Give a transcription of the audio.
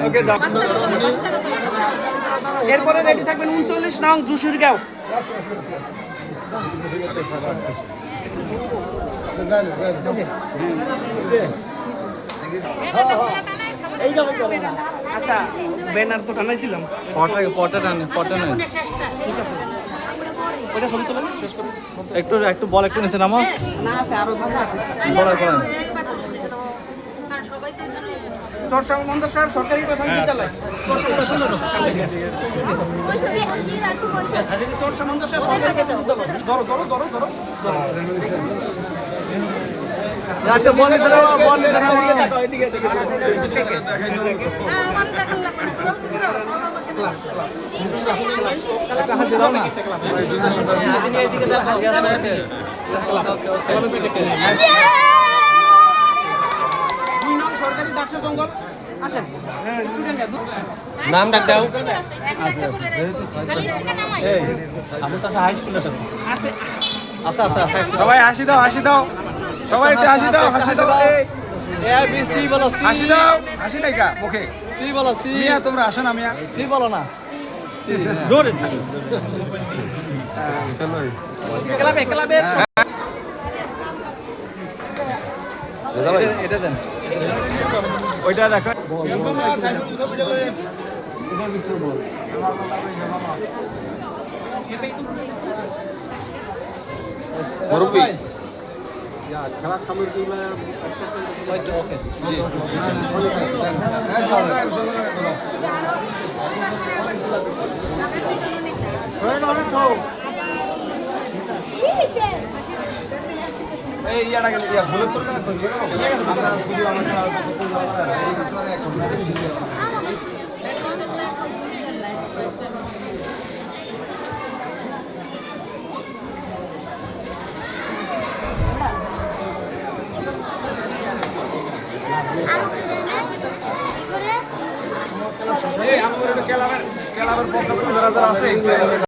ওকে যাও। এরপরে রেডি থাকবেন 39 নং জুসুরগাঁও। আচ্ছা ব্যানার তো টানাইছিলাম, পটা টানে ঠিক আছে ওইটা ছবি তোলেন শেষ করে। একটু বল একটু নিচে নামো। না আছে আরো ধাঁচা আছে। বলেন চরশাম মন্দাসর সরকারি প্রাথমিক বিদ্যালয়, চরশাম মন্দাসর সরকারি প্রাথমিক বিদ্যালয়। ধরো ধরো ধরো ধরো একটা বল নিচে নামো, বল নিচে নামো। একটা হাসি দাও না। দুই নং সরকারি দার্শনিক জঙ্গল। আসেন স্টুডেন্ট নাম ডাক দাও। আছে। আচ্ছা আচ্ছা সবাই হাসি দাও, হাসি দাও, সবাই একটু হাসি দাও, হাসি দাও। এ বি সি বলো, সি হাসি দাও, হাসি নাই কা মুখে। সি বলো, সি মিয়া তোমরা আসো না মিয়া, সি বলো না। জোরে ক্লাবে ক্লাবে এটা দেন। ওইটা দেখো। মুরব্বি এই ইয়াটা গেল ইয়া ভুলে তোর না তো এই আমাদের ক্লাবের পক্ষ থেকে যারা আছে